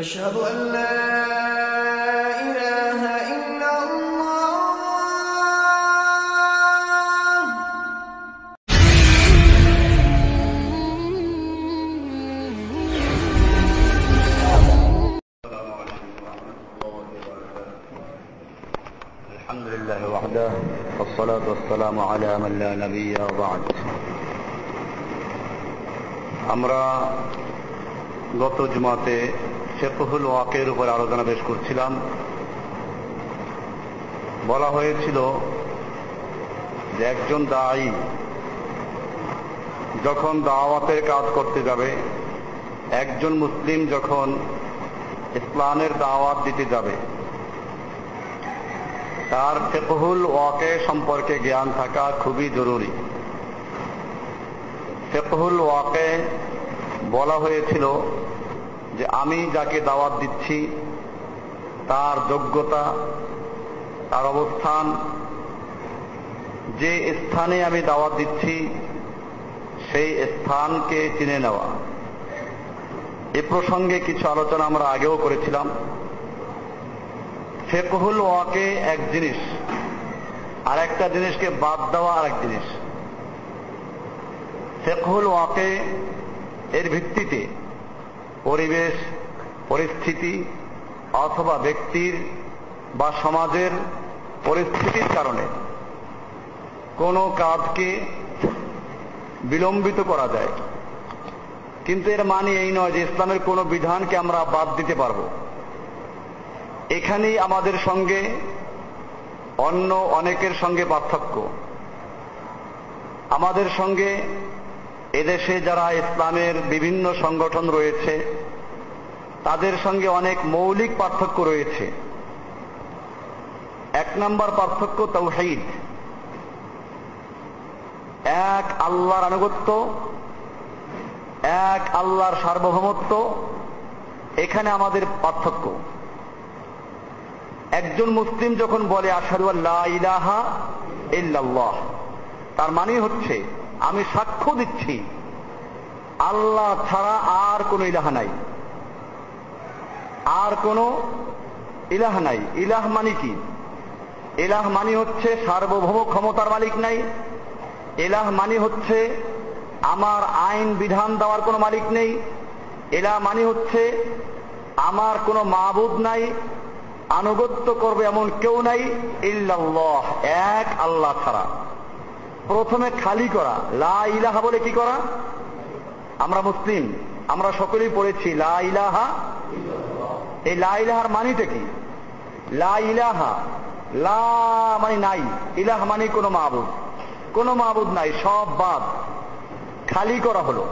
أشهد أن لا إله إلا الله. الحمد لله وحده والصلاة والسلام على من لا نبي بعد. আমরা গত জুমাতে ফিকহুল ওয়াকির উপর আলোচনা পেশ করছিলাম। বলা হয়েছিল যে একজন দায়ী যখন দাওয়াতের কাজ করতে যাবে, একজন মুসলিম যখন ইসলামের দাওয়াত দিতে যাবে, তার ফিকহুল ওয়াকি সম্পর্কে জ্ঞান থাকা খুবই জরুরি। ফিকহুল ওয়াকি বলা হয়েছিল যে আমি যাকে দাওয়াত দিচ্ছি তার যোগ্যতা, তার অবস্থান, যে স্থানে আমি দাওয়াত দিচ্ছি সেই স্থানকে চিনে নেওয়া। এ প্রসঙ্গে কিছু আলোচনা আমরা আগেও করেছিলাম। ফিকহুল ওয়াকি এক জিনিস, আর একটা জিনিসকে বাদ দেওয়া আর এক জিনিস। ফিকহুল ওয়াকি এর ভিত্তিতে পরিবেশ, পরিস্থিতি অথবা ব্যক্তির বা সমাজের পরিস্থিতির কারণে কোনো কাজকে বিলম্বিত করা যায়, কিন্তু এর মানে এই নয় যে ইসলামের কোনো বিধানকে আমরা বাদ দিতে পারবো। এখানেই আমাদের সঙ্গে অন্য অনেকের সঙ্গে পার্থক্য। আমাদের সঙ্গে এদেশে যারা ইসলামের বিভিন্ন সংগঠন রয়েছে তাদের সঙ্গে অনেক মৌলিক পার্থক্য রয়েছে। এক নম্বর পার্থক্য তাওহীদ, এক আল্লাহর আনুগত্য, এক আল্লাহর সার্বভৌমত্ব। এখানে আমাদের পার্থক্য। একজন মুসলিম যখন বলে আশহাদু আল্লা ইলাহা ইল্লাল্লাহ, তার মানে হচ্ছে আমি সাক্ষ্য দিচ্ছি আল্লাহ ছাড়া আর কোনো ইলাহা নাই, আর কোনো ইলাহ নাই। ইলাহ মানে কি? ইলাহ মানে হচ্ছে সার্বভৌম ক্ষমতার মালিক নাই। ইলাহ মানে হচ্ছে আমার আইন বিধান দেওয়ার কোনো মালিক নেই। ইলাহ মানে হচ্ছে আমার কোনো মাবুদ নাই, আনুগত্য করবে এমন কেউ নাই ইল্লাল্লাহ, এক আল্লাহ ছাড়া। প্রথমে খালি করা, লা ইলাহা বলে কি করা? আমরা মুসলিম, আমরা সকলেই পড়েছি লা ইলাহা। এই লা ইলাহার মানিটা কি? লা ইলাহা, লা মানে নাই, ইলাহ মানে কোনো মাবুদ, কোনো মাবুদ নাই, সব বাদ, খালি করা হলো।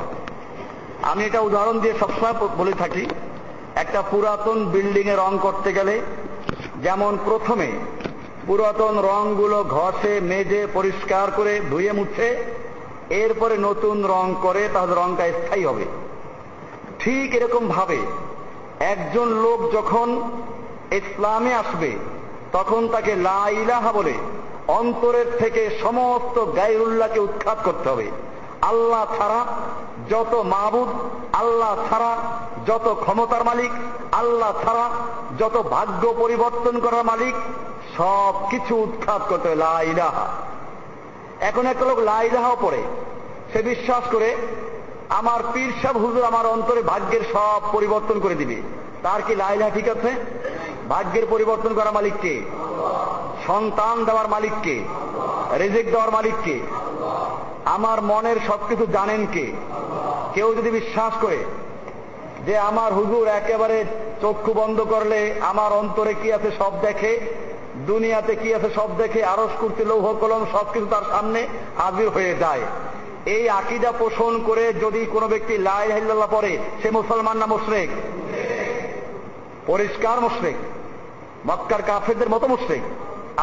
আমি এটা উদাহরণ দিয়ে সবসময় বলে থাকি। একটা পুরাতন বিল্ডিং এ রং করতে গেলে যেমন প্রথমে পুরাতন রংগুলো ঘষে মেজে পরিষ্কার করে ধুয়ে মুছে এরপরে নতুন রং করে, তাহলে রংটা স্থায়ী হবে। ঠিক এরকম ভাবে একজন লোক যখন ইসলামে আসবে তখন তাকে লা ইলাহা বলে অন্তরের থেকে সমস্ত গায়রুল্লাহকে উৎখাত করতে হবে। আল্লাহ ছাড়া যত মাবুদ, আল্লাহ ছাড়া যত ক্ষমতার মালিক, আল্লাহ ছাড়া যত ভাগ্য পরিবর্তন করার মালিক, সব কিছু উৎখাত করতে হবে লা ইলাহা। এখন একটা লোক লা ইলাহাও পড়ে, সে বিশ্বাস করে আমার পীর সাহেব হুজুর আমার অন্তরে ভাগ্যের সব পরিবর্তন করে দিবে। তার কি লা ইলাহা ঠিক আছে? ভাগ্যের পরিবর্তন করা মালিক কে? সন্তান দেওয়ার মালিক কে? রিজিক দেওয়ার মালিক কে? আমার মনের সবকিছু জানেন কে? কেউ যদি বিশ্বাস করে যে আমার হুজুর একেবারে চক্ষু বন্ধ করলে আমার অন্তরে কি আছে সব দেখে, দুনিয়াতে কি আছে সব দেখে, আরশ কুরসি লৌহ কলম সবকিছু তার সামনে হাজির হয়ে যায়, এই আকীদা পোষণ করে যদি কোনো ব্যক্তি লা ইলাহা ইল্লাল্লাহ পড়ে, সে মুসলমান না মুশরিক? পরিষ্কার মুশরিক, মক্কার কাফেরদের মতো মুশরিক।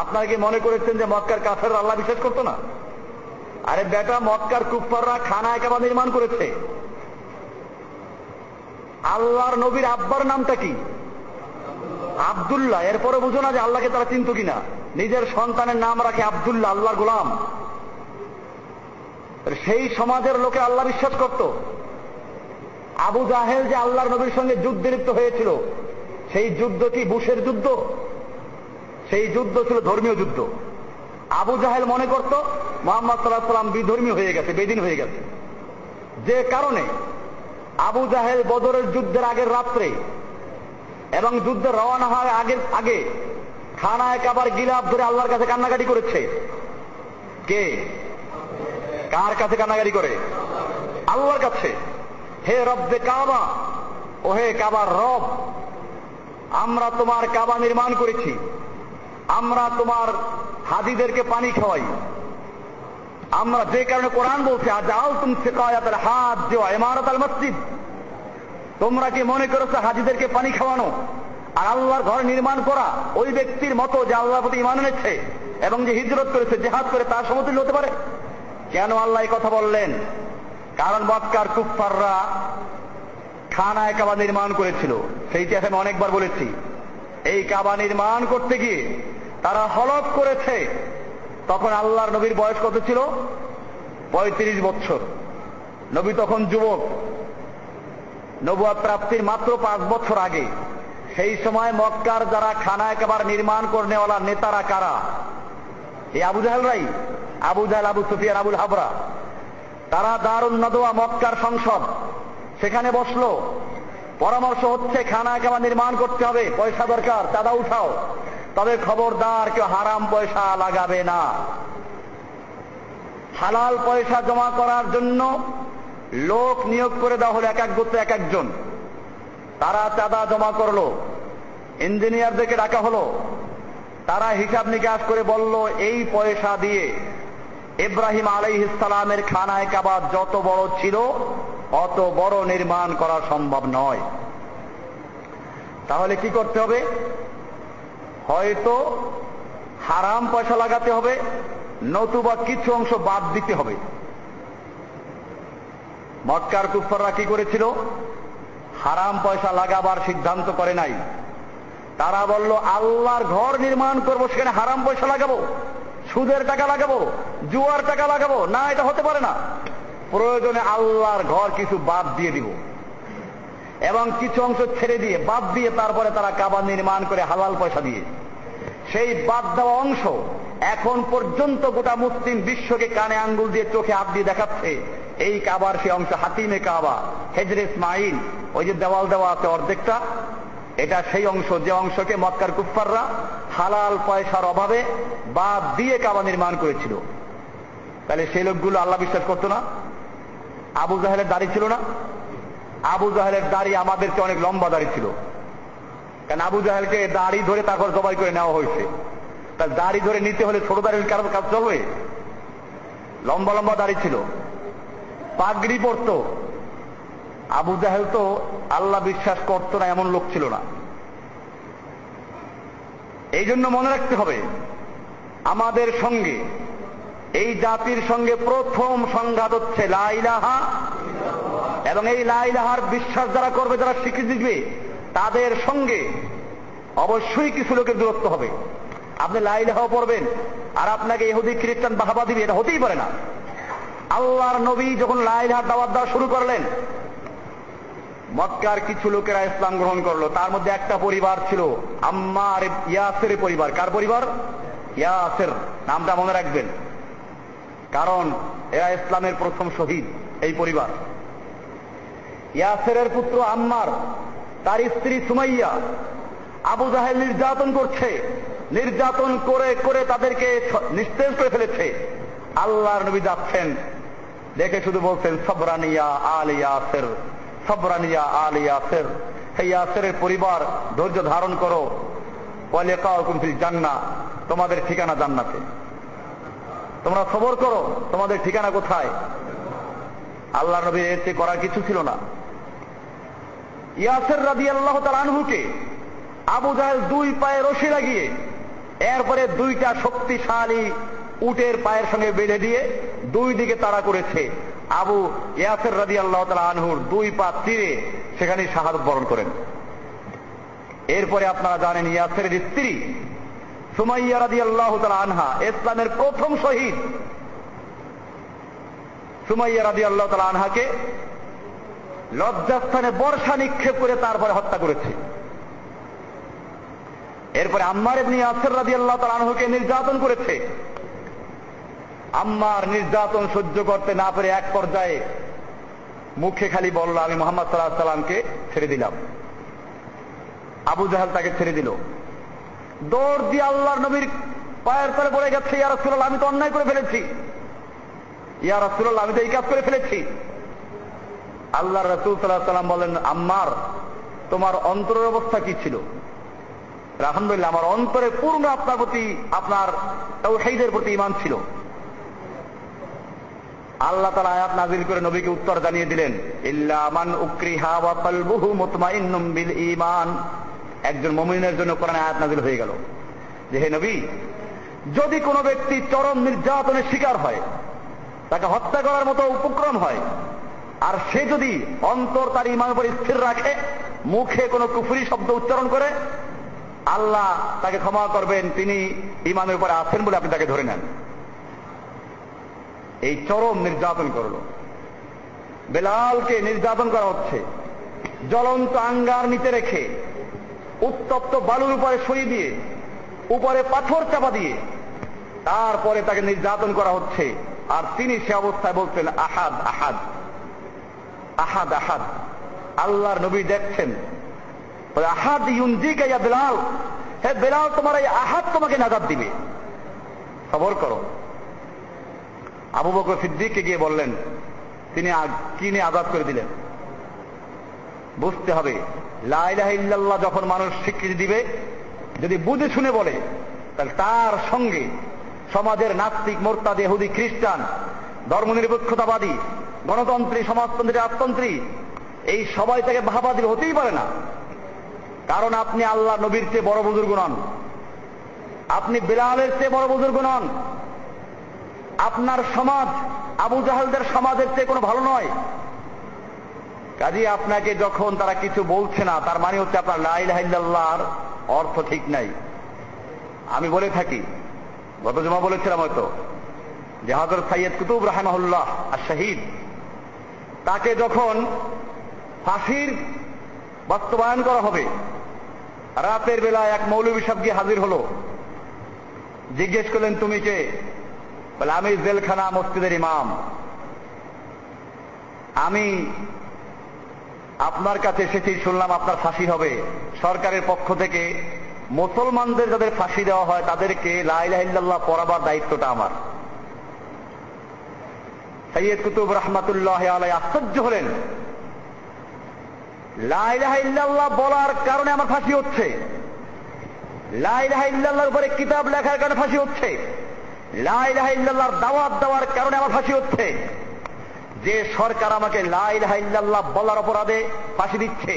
আপনারা কি মনে করেছেন যে মক্কার কাফেররা আল্লাহ বিশ্বাস করতো না? আরে বেটা, মক্কার কুফফাররা খানায় কাবা নির্মাণ করেছে। আল্লাহর নবীর আব্বার নামটা কি? আব্দুল্লাহ। এরপরে বুঝো না যে আল্লাহকে তারা চিনত কিনা? নিজের সন্তানের নাম রাখে আব্দুল্লাহ, আল্লাহর গোলাম। সেই সমাজের লোকে আল্লাহ বিশ্বাস করত। আবু জাহেল যে আল্লাহর নবীর সঙ্গে যুদ্ধে লিপ্ত হয়েছিল, সেই যুদ্ধ কি বুশের যুদ্ধ? সেই যুদ্ধ ছিল ধর্মীয় যুদ্ধ। আবু জাহেল মনে করত মুহাম্মদ সাল্লাল্লাহু আলাইহি ওয়াসাল্লাম বিধর্মী হয়ে গেছে, বেদিন হয়ে গেছে। যে কারণে আবু জাহেল বদরের যুদ্ধের আগের রাত্রে এবং যুদ্ধে রওনা হওয়ার আগে খানায় কাবার গিলাফ ধরে আল্লাহর কাছে কান্নাকাটি করেছে। কে? কার কাছে কান্নাকাটি করে? আল্লাহর কাছে। হে রব্বে কাবা, ও হে কাবার রব, আমরা তোমার কাবা নির্মাণ করেছি, আমরা তোমার হাজিদেরকে পানি খাওয়াই। আমরা যে কারণে কোরআন বলছে আজালতুম সিকায়াতাল হাজ্জ ওয়া ইমারাতাল মসজিদ, তোমরা কি মনে করেছো হাজিদেরকে পানি খাওয়ানো আর আল্লাহর ঘর নির্মাণ করা ওই ব্যক্তির মতো যে আল্লাহর প্রতি ঈমান এনেছে এবং যে হিজরত করেছে, জিহাদ করে, তার সমতুল্য হতে পারে? কেন আল্লাহ এই কথা বললেন? কারণ মক্কার কুফফাররা খানায় কাবা নির্মাণ করেছিল। সেইটা আমি অনেকবার বলেছি। এই কাবা নির্মাণ করতে গিয়ে তারা হলফ করেছে। তখন আল্লাহর নবীর বয়স কত ছিল? 35 বছর। নবী তখন যুবক, নবুয়ত প্রাপ্তির মাত্র 5 বছর আগে। সেই সময় মক্কার যারা খানায় কাবার নির্মাণ করনেওয়ালা নেতারা কারা? এই আবু জাহেলরাই। আবু জাহেল, আবু সুফিয়ান, আবুল হাবরা। তারা দারুন নদওয়া, মক্কার সংসদ, সেখানে বসলো। পরামর্শ হচ্ছে খানায় কাবা নির্মাণ করতে হবে, পয়সা দরকার, চাঁদা উঠাও, তবে খবরদার কেউ হারাম পয়সা লাগাবে না। হালাল পয়সা জমা করার জন্য লোক নিয়োগ করে দেওয়া হলো, এক এক গোত্রে এক একজন। তারা চাঁদা জমা করলো, ইঞ্জিনিয়ারদেরকে ডাকা হলো। তারা হিসাব নিকাশ করে বলল, এই পয়সা দিয়ে ইব্রাহিম আলাইহিস সালামের খানায় কাবা যত বড় ছিল অত বড় নির্মাণ করা সম্ভব নয়। তাহলে কি করতে হবে? হয়তো হারাম পয়সা লাগাতে হবে, নতুবা কিছু অংশ বাদ দিতে হবে। মক্কার কুফাররা কি করেছিল? হারাম পয়সা লাগাবার সিদ্ধান্ত করে নাই। তারা বলল, আল্লাহর ঘর নির্মাণ করব, সেখানে হারাম পয়সা লাগাবো, সুদের টাকা লাগাবো, জুয়ার টাকা লাগাবো না, এটা হতে পারে না। প্রয়োজনে আল্লাহর ঘর কিছু বাদ দিয়ে দিব এবং কিছু অংশ ছেড়ে দিয়ে, বাদ দিয়ে, তারপরে তারা কাবা নির্মাণ করে হালাল পয়সা দিয়ে। সেই বাদ দেওয়া অংশ এখন পর্যন্ত গোটা মুসলিম বিশ্বকে কানে আঙ্গুল দিয়ে, চোখে হাত দিয়ে দেখাচ্ছে এই কাবার সেই অংশ, হাতিমে কাবা, হেজরে ইসমাইল, ওই যে দেওয়াল দেওয়া আছে অর্ধেকটা, এটা সেই অংশ যে অংশকে মক্কার কুফফাররা হালাল পয়সার অভাবে বাদ দিয়ে কাবা নির্মাণ করেছিল। তাহলে সেই লোকগুলো আল্লাহ বিশ্বাস করতো না? আবু জাহেলের দাড়ি ছিল না? আবু জাহেলের দাড়ি আমাদের চেয়ে অনেক লম্বা দাড়ি ছিল। কারণ আবু জাহেলকে দাড়ি ধরে তারপর জবাই করে নেওয়া হয়েছে। তার দাড়ি ধরে নিতে হলে ছোট দাড়ির কারোর কাজ চলবে? লম্বা লম্বা দাড়ি ছিল, পাগড়ি পরতো। আবু জাহেল তো আল্লাহ বিশ্বাস করতো না এমন লোক ছিল না। এই জন্য মনে রাখতে হবে, আমাদের সঙ্গে, এই জাতির সঙ্গে প্রথম সংঘাত হচ্ছে লা ইলাহা, এবং এই লা ইলাহার বিশ্বাস যারা করবে, যারা স্বীকৃতি দিবে, তাদের সঙ্গে অবশ্যই কিছু লোকের দূরত্ব হবে। আপনি লা ইলাহা পড়বেন আর আপনাকে ইহুদি খ্রিস্টান বাহাবা দিবে, এটা হতেই পারে না। আল্লাহর নবী যখন লা ইলাহার দাওয়াত দেওয়া শুরু করলেন, মক্কার কিছু লোকেরা ইসলাম গ্রহণ করলো। তার মধ্যে একটা পরিবার ছিল আম্মার ইয়াসের পরিবার। কার পরিবার? ইয়াসের। নামটা মনে রাখবেন, কারণ এরা ইসলামের প্রথম শহীদ। এই পরিবার, ইয়াসেরের পুত্র আম্মার, তার স্ত্রী সুমাইয়া, আবু জাহেল নির্যাতন করছে, নির্যাতন করে করে তাদেরকে নিস্তেজ করে ফেলেছে। আল্লাহর নবী যাচ্ছেন, দেখে শুধু বলছেন, সবরানিয়া আল ইয়াসের, সবরানিয়া আল ইয়াসের, হে ইয়াসেরের পরিবার, ধৈর্য ধারণ করো, ওয়ালিকাউকুম ফিল জান্নাহ, তোমাদের ঠিকানা জান্নাতে। তোমরা সবর করো, তোমাদের ঠিকানা কোথায়? আল্লাহ নবীর এতে করার কিছু ছিল না। ইয়াসের রাদিয়াল্লাহু তাআলা আনহুকে আবু জাহেল 2 পায়ে রশি লাগিয়ে, এরপরে 2টা শক্তিশালী উটের পায়ের সঙ্গে বেঁধে দিয়ে 2 দিকে তাড়া করেছে। আবু ইয়াসের রাদিয়াল্লাহু তাআলা আনহুর 2 পা চিরে সেখানে শাহাদাত বরণ করেন। এরপরে আপনারা জানেন, ইয়াসেরের স্ত্রী সুমাইয়া রাদিয়াল্লাহু তাআলা আনহা, ইসলামের প্রথম শহীদ। সুমাইয়া রাদিয়াল্লাহু তাআলা আনহাকে লজ্জাস্থানে বর্ষা নিক্ষেপ করে তারপরে হত্যা করেছে। এরপরে আম্মার ইবনে ইয়াসির রাদিয়াল্লাহু তাআলা আনহুকে নির্যাতন করেছে। আম্মার নির্যাতন সহ্য করতে না পেরে এক পর্যায়ে মুখে খালি বলল, আমি মুহাম্মদ সাল্লাল্লাহু আলাইহি সাল্লামকে ছেড়ে দিলাম। আবু জাহেল তাকে ছেড়ে দিল। দৌড় দিয়ে আল্লাহর নবীর পায়ের তলে পড়ে গেছে, ইয়া রাসূলুল্লাহ, আমি তো অন্যায় করে ফেলেছি, ইয়া রাসূলুল্লাহ, আমি তো এই কাজ করে ফেলেছি। আল্লাহর রাসূল সাল্লাল্লাহু আলাইহি সাল্লাম বলেন, আম্মার, তোমার অন্তরের অবস্থা কি ছিল? আলহামদুলিল্লাহ, আমার অন্তরে পূর্ণ আপনার প্রতি, আপনার তাওহীদের প্রতি ঈমান ছিল। আল্লাহ তাআলা আয়াত নাযিল করে নবীকে উত্তর জানিয়ে দিলেন, ইল্লা মান উকরিহা ওয়া কলবুহু মুতমাইন্নুম বিল ঈমান। একজন মুমিনের জন্য কোরআন আয়াত নাযিল হয়ে গেল যে, হে নবী, যদি কোনো ব্যক্তি চরম নির্যাতনের শিকার হয়, তাকে হত্যা করার মতো উপক্রম হয়, আর সে যদি অন্তর তার ঈমানের উপর স্থির রাখে, মুখে কোনো কুফরি শব্দ উচ্চারণ করে, আল্লাহ তাকে ক্ষমা করবেন, তিনি ঈমানের উপরে আছেন বলে আপনি তাকে ধরে নেন। এই চরম নির্যাতন করলো। বেলালকে নির্যাতন করা হচ্ছে, জ্বলন্ত আঙ্গার নিচে রেখে, উত্তপ্ত বালুর উপরে সরিয়ে দিয়ে, উপরে পাথর চাপা দিয়ে, তারপরে তাকে নির্যাতন করা হচ্ছে। আর তিনি সে অবস্থায় বলছেন, আহাদ আহাদ আহাদ আহাদ। আল্লাহর নবী দেখছেন, আহাদ ইউনজিকা ইয়া বেলাল, হে বেলাল, তোমার এই আহাদ তোমাকে নাজাত দিবে, সবর করো। আবু বকর সিদ্দিককে গিয়ে বললেন, তিনি কিনে আজাদ করে দিলেন। বুঝতে হবে, লা ইলাহা ইল্লাল্লাহ যখন মানুষ স্বীকৃতি দিবে, যদি বুঝে শুনে বলে, তাহলে তার সঙ্গে সমাজের নাস্তিক, মোরতাদ, ইহুদি, খ্রিস্টান, ধর্মনিরপেক্ষতাবাদী, গণতন্ত্রী, সমাজতন্ত্রী, রাজতন্ত্রী, এই সবাই তাকে বাহবা দিবে, হতেই পারে না। কারণ আপনি আল্লাহ নবীর চেয়ে বড় বুজুর্গ নন, আপনি বেলালের চেয়ে বড় বুজুর্গ নন, আপনার সমাজ আবু জাহেলদের সমাজের চেয়ে কোনো ভালো নয়। কাজেই আপনাকে যখন তারা কিছু বলছে না, তার মানে হচ্ছে আপনার লা ইলাহা ইল্লাল্লাহর অর্থ ঠিক নাই। আমি বলে থাকি, গত জুমা বলেছিলাম হয়তো, যে হযরত সাইয়্যিদ কুতুব রাহিমাহুল্লাহ আশ-শাহীদ, তাকে যখন ফাঁসির বাস্তবায়ন করা হবে, রাতের বেলায় এক মৌলভী সাহেব গিয়ে হাজির হলো। জিজ্ঞেস করলেন, তুমি কে? বলে, আমি জেলখানা মসজিদের ইমাম। আমি আপনার কাছে এসেছি, শুনলাম আপনার ফাঁসি হবে। সরকারের পক্ষ থেকে মুসলমানদের যাদের ফাঁসি দেওয়া হয়, তাদেরকে লা ইলাহা ইল্লাল্লাহ পড়াবার দায়িত্বটা আমার। সাইয়্যিদ কুতুব রাহমাতুল্লাহ আলাইহি আশ্চর্য হলেন, লা ইলাহা ইল্লাল্লাহ বলার কারণে আমার ফাঁসি হচ্ছে, লা ইলাহা ইল্লাল্লাহর উপরে কিতাব লেখার কারণে ফাঁসি হচ্ছে, লা ইলাহা ইল্লাল্লাহর দাওয়াত দেওয়ার কারণে আমার ফাঁসি হচ্ছে। যে সরকার আমাকে লা ইলাহা ইল্লাল্লাহ বলার অপরাধে ফাঁসি দিচ্ছে,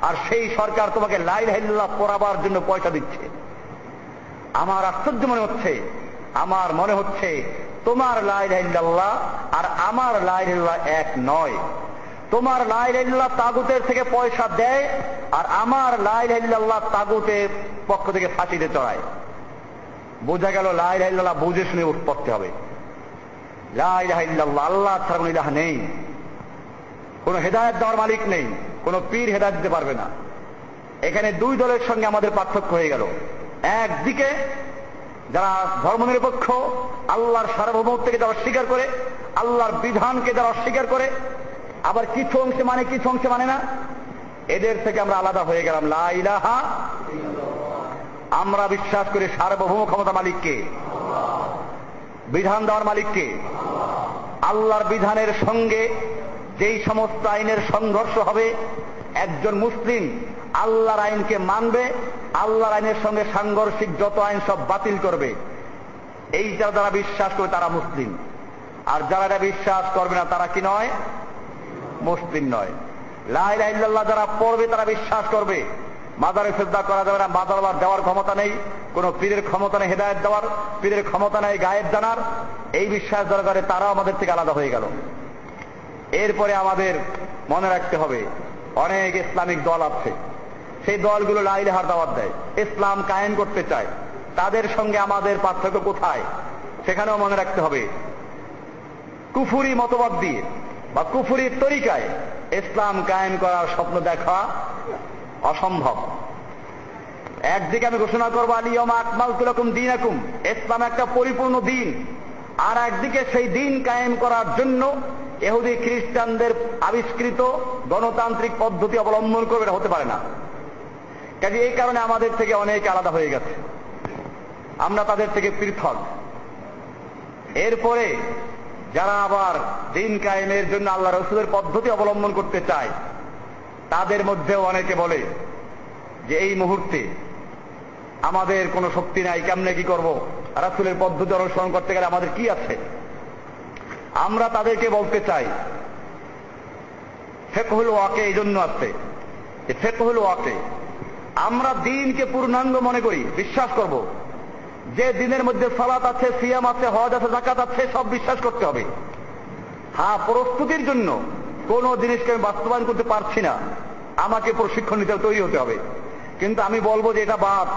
আর সেই সরকার তোমাকে লা ইলাহা ইল্লাল্লাহ পড়াবার জন্য পয়সা দিচ্ছে। আমার আশ্চর্য মনে হচ্ছে, আমার মনে হচ্ছে তোমার লা ইলাহা ইল্লাল্লাহ আর আমার লা ইলাহা ইল্লাল্লাহ এক নয়। তোমার লা ইলাহা ইল্লাল্লাহ তাগুতের থেকে পয়সা দেয়, আর আমার লা ইলাহা ইল্লাল্লাহ তাগুতের পক্ষ থেকে ফাঁসিতে চড়ায়। বোঝা গেল লা ইলাহা ইল্লাল্লাহ বুঝে শুনে পড়তে হবে। লা ইলাহা ইল্লাল্লাহ, আল্লাহ ছাড়া কোনো ইলাহ নেই, কোন হেদায়েত দেওয়ার মালিক নেই, কোন পীর হেদায়েত দিতে পারবে না। এখানে দুই দলের সঙ্গে আমাদের পার্থক্য হয়ে গেল। একদিকে যারা ধর্মনিরপেক্ষ, আল্লাহর সার্বভৌমত্বকে যারা অস্বীকার করে, আল্লাহর বিধানকে যারা অস্বীকার করে, আবার কিছু অংশে মানে কিছু অংশে মানে না, এদের থেকে আমরা আলাদা হয়ে গেলাম। লা ইলাহা, আমরা বিশ্বাস করি সার্বভৌম ক্ষমতা মালিককে, বিধান দেওয়ার মালিককে। আল্লাহর বিধানের সঙ্গে যেই সমস্ত আইনের সংঘর্ষ হবে, একজন মুসলিম আল্লাহর আইনকে মানবে, আল্লাহর আইনের সঙ্গে সাংঘর্ষিক যত আইন সব বাতিল করবে। এইটা যারা বিশ্বাস করে তারা মুসলিম, আর যারা এটা বিশ্বাস করবে না তারা কি নয়? মুসলিম নয়। লা ইলাহা ইল্লাল্লাহ যারা পড়বে তারা বিশ্বাস করবে মাজারে সিজদা করা যাবে না, মাজার দেওয়ার ক্ষমতা নেই, কোন পীরের ক্ষমতা নেই হেদায়েত দেওয়ার, পীরের ক্ষমতা নেই গায়েব জানার। এই বিশ্বাস যারা করে তারাও আমাদের থেকে আলাদা হয়ে গেল। এরপরে আমাদের মনে রাখতে হবে, অনেক ইসলামিক দল আছে, সেই দলগুলো লা ইলাহার দাওয়াত দেয়, ইসলাম কায়েম করতে চায়। তাদের সঙ্গে আমাদের পার্থক্য কোথায়? সেখানেও মনে রাখতে হবে, কুফুরি মতবাদ দিয়ে বা কুফরি তরিকায় ইসলাম কায়েম করার স্বপ্ন দেখা অসম্ভব। একদিকে আমি ঘোষণা করবো আলিয়াউমা আকমালতু লাকুম দীনাকুম, ইসলাম একটা পরিপূর্ণ দিন, আর একদিকে সেই দিন কায়েম করার জন্য ইহুদি খ্রিস্টানদের আবিষ্কৃত গণতান্ত্রিক পদ্ধতি অবলম্বন করবে, এটা হতে পারে না। কাজে এই কারণে আমাদের থেকে অনেক আলাদা হয়ে গেছে, আমরা তাদের থেকে পৃথক। এরপরে যারা আবার দিন কায়েমের জন্য আল্লাহ রসুলের পদ্ধতি অবলম্বন করতে চায়, তাদের মধ্যেও অনেকে বলে যে এই মুহূর্তে আমাদের কোনো শক্তি নাই, কেমনে কি করব, রাসূলের পদ্ধতি অনুসরণ করতে গেলে আমাদের কি আছে। আমরা তাদেরকে বলতে চাই ফিকহুল ওয়াকে এই জন্য আছে, ফিকহুল ওয়াকে আমরা দিনকে পূর্ণাঙ্গ মনে করি, বিশ্বাস করব যে দিনের মধ্যে সালাত আছে, সিয়াম আছে, হজ আছে, যাকাত আছে, সব বিশ্বাস করতে হবে। হ্যাঁ, প্রস্তুতির জন্য কোন জিনিসকে আমি বাস্তবায়ন করতে পারছি না, আমাকে প্রশিক্ষণ নিতে তৈরি হতে হবে। কিন্তু আমি বলবো যে এটা বাদ,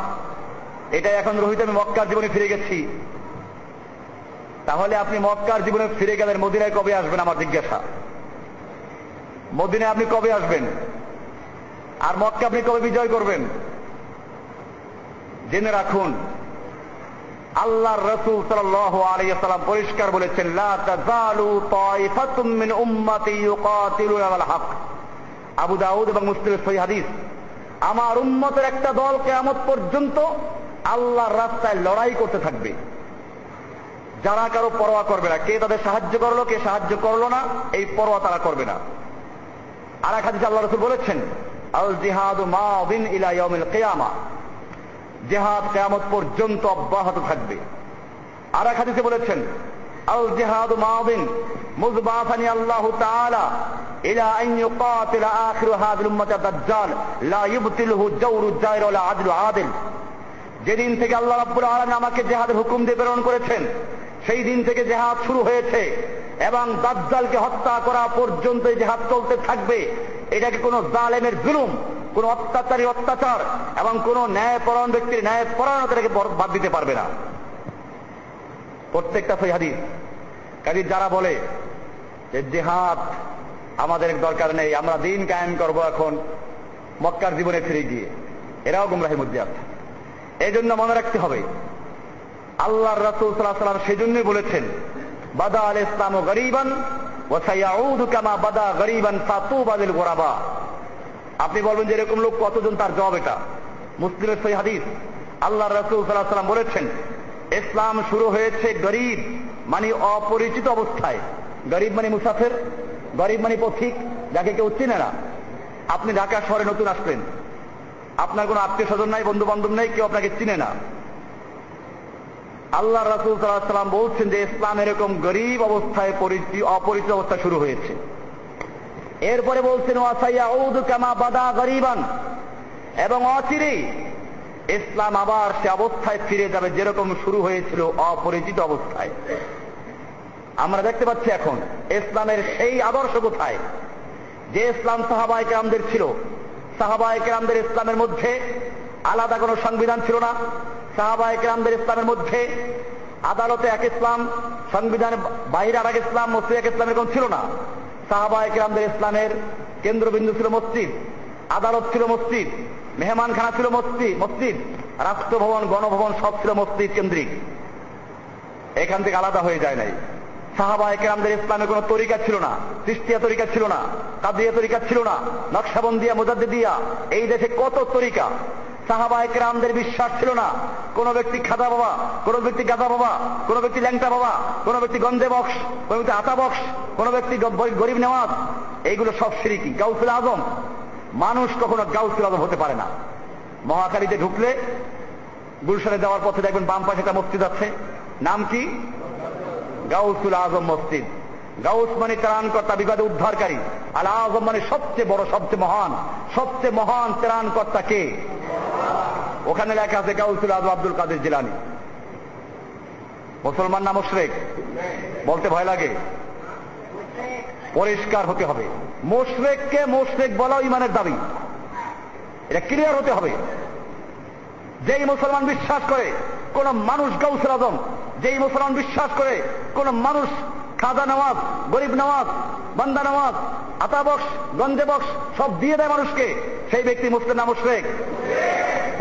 এটা এখন রোহিত আমি মক্কার জীবনে ফিরে গেছি। তাহলে আপনি মক্কার জীবনে ফিরে গেলেন, মদিনায় কবে আসবেন আমার জিজ্ঞাসা। মদিনায় আপনি কবে আসবেন, আর মক্কা আপনি কবে বিজয় করবেন? জেনে রাখুন আল্লাহর রাসূল সাল্লাল্লাহু আলাইহি ওয়াসাল্লাম পরিষ্কার বলেছেন, লা তাযালু তায়ফাতুম মিন উম্মতি ইউকাতিলুনা আলাল হক। আবু দাউদ এবং মুসলিমের সহিহ হাদিস, আমার উম্মতের একটা দল কিয়ামত পর্যন্ত আল্লাহর রাস্তায় লড়াই করতে থাকবে, যারা কারো পরোয়া করবে না, কে তাদের সাহায্য করলো কে সাহায্য করলো না, এই পরোয়া তারা করবে না। আর এক হাদিসে আল্লাহ রাসূল বলেছেন, আল জিহাদু মাদিন ইলা ইয়াউমিল কিয়ামা, জিহাদ কিয়ামত পর্যন্ত অব্যাহত থাকবে। আর এক হাদিসে বলেছেন, আল জিহাদু মাদিন মুযবাথানি আল্লাহু তাআলা ইলা আন ইউকাতিলা আখির হাযিল উম্মতি দাজ্জাল লা ইবতিলহু জাওরু জায়র ওয়ালা আদলু আদিল। যেদিন থেকে আল্লাহ রাব্বুল আলামিন আমাকে জিহাদের হুকুম দিয়ে প্রেরণ করেছেন, সেই দিন থেকে জিহাদ শুরু হয়েছে এবং দাজ্জালকে হত্যা করা পর্যন্ত এই জিহাদ চলতে থাকবে। এটাকে কোনো জালেমের জুলুম, কোন অত্যাচারী অত্যাচার এবং কোন ন্যায়পরায়ণ ব্যক্তির ন্যায়পরায়ণতাকে বাদ দিতে পারবে না। প্রত্যেকটা সহিহ হাদিস। কাজে যারা বলে যে জিহাদ আমাদের দরকার নেই, আমরা দিন কায়েম করব এখন মক্কার জীবনে ফিরে গিয়ে, এরাও গুমরাহির মধ্যে আছে। এই জন্য মনে রাখতে হবে আল্লাহর রাসূল সাল্লাল্লাহু আলাইহি ওয়াসাল্লাম সেজন্যই বলেছেন, বাদা আল ইসলামু গরীবান ওয়া সায়াউদু কামা বাদা গরীবান ফাতুবা লিল গুরাবা। আপনি বলবেন যে এরকম লোক কতজন, তার জবাব এটা মুসলিমের সহিহ হাদিস। আল্লাহর রাসূল সাল্লাল্লাহু আলাইহি ওয়াসাল্লাম বলেছেন, ইসলাম শুরু হয়েছে গরীব মানে অপরিচিত অবস্থায়। গরীব মানে মুসাফির, গরীব মানে পথিক, যাকে কেউ চিনে না। আপনি ঢাকা শহরে নতুন আসলেন, আপনার কোনো আত্মীয় স্বজন নাই, বন্ধু বান্ধব নাই, কেউ আপনাকে চিনে না। আল্লাহ রাসূল সাল্লাল্লাহু আলাইহি ওয়াসাল্লাম বলছেন যে ইসলাম এরকম গরীব অবস্থায়, অপরিচিত অবস্থা শুরু হয়েছে। এরপরে বলছেন ওয়া সায়াউদু কামা বাদা গরীবান, এবং অচিরেই ইসলাম আবার সে অবস্থায় ফিরে যাবে যেরকম শুরু হয়েছিল, অপরিচিত অবস্থায়। আমরা দেখতে পাচ্ছি এখন ইসলামের সেই আদর্শ কোথায়, যে ইসলাম সাহাবায়ে কেরামদের ছিল। সাহাবায়ে কেরামদের ইসলামের মধ্যে আলাদা কোনো সংবিধান ছিল না। সাহাবায়ে কেরামদের ইসলামের মধ্যে আদালতে এক ইসলাম, সংবিধানের বাইরে আর এক ইসলাম, মসজিদে এক ইসলাম এরকম ছিল না। সাহাবায়ে কেরামদের ইসলামের কেন্দ্রবিন্দু ছিল মসজিদ, আদালত ছিল মসজিদ, মেহমানখানা ছিল মসজিদ, রাষ্ট্রভবন, গণভবন সব ছিল মসজিদ কেন্দ্রিক। এখান থেকে আলাদা হয়ে যায় নাই। সাহাবায়ে কেরামদের ইসলামে কোনো তরিকা ছিল না, চিশতিয়া তরিকা ছিল না, কাদিয়া তরিকা ছিল না, নকশবন্দিয়া, মুজাদ্দিদিয়া, এই দেশে কত তরিকা। সাহাবায়ে কেরামদের বিশ্বাস ছিল না কোন ব্যক্তি খাদা বাবা, কোন ব্যক্তি গাদা বাবা, কোন ব্যক্তি ল্যাংটা বাবা, কোন ব্যক্তি গন্ধে বক্স, কোন ব্যক্তি আতা বক্স, কোন ব্যক্তি গরিব নেওয়াজ। এইগুলো সব শিরকি। গাউসুল আজম, মানুষ কখনো গাউসুল আজম হতে পারে না। মহাখালীতে ঢুকলে গুলশানে যাওয়ার পথে দেখবেন বাম পাশে একটা মসজিদ আছে, নাম কি? গাউসুল আজম মসজিদ। গাউস মানে ত্রাণকর্তা, বিপদে উদ্ধারকারী। আল আজম মানে সবচেয়ে বড়, সবচেয়ে মহান ত্রাণকর্তা কে? ওখানে লেখা আছে গাউসুল আজম আব্দুল কাদের জিলানী। মুসলমান না মুশরিক? বলতে ভয় লাগে। পরিষ্কার হতে হবে, মুশরিককে মুশরিক বলা ঈমানের দাবি, এটা ক্লিয়ার হতে হবে। যেই মুসলমান বিশ্বাস করে কোন মানুষ গাউসুল আজম, যেই মুসলমান বিশ্বাস করে কোন মানুষ খাজা নওয়াজ, গরিব নওয়াজ, বান্দা নওয়াজ, আতা বক্স, গঞ্জে বক্স সব দিয়ে দেয় মানুষকে, সেই ব্যক্তি মুসলিম না মুশরিক?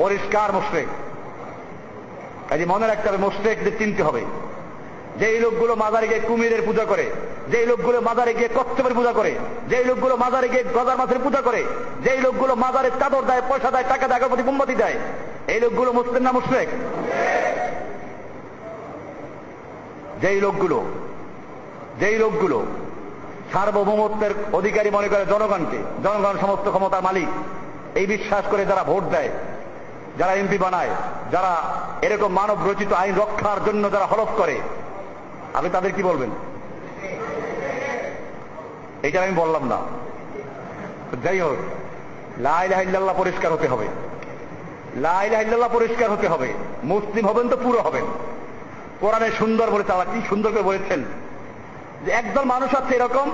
পরিষ্কার মুশরিক। কাজে মনে রাখতে হবে, মুশরিকদের চিনতে হবে। যেই লোকগুলো মাজারে গিয়ে কুমিরের পূজা করে, যেই লোকগুলো মাজারে গিয়ে কচ্ছপের পূজা করে, যেই লোকগুলো মাজারে গিয়ে গজার মাছের পূজা করে, যেই লোকগুলো মাজারে চাদর দেয়, পয়সা দেয়, টাকা দেয়, আগরবাতি মোমবাতি দেয়, এই লোকগুলো মুসলিম না মুশরিক? যেই লোকগুলো সার্বভৌমত্বের অধিকারী মনে করে জনগণকে, জনগণ সমস্ত ক্ষমতার মালিক, এই বিশ্বাস করে যারা ভোট দেয়, যারা এমপি বানায়, যারা এরকম মানব রচিত আইন রক্ষার জন্য যারা হলফ করে, আপনি তাদের কি বলবেন? এটা আমি বললাম না। যাই হোক, লা ইলাহা ইল্লাল্লাহ পরিষ্কার হতে হবে, লা ইলাহা ইল্লাল্লাহ পরিষ্কার হতে হবে। মুসলিম হবেন তো পুরো হবেন। কোরআনে সুন্দর বলেছে, আল্লাহ কি সুন্দর করে বলেছেন যে একদল মানুষ আছে এরকম,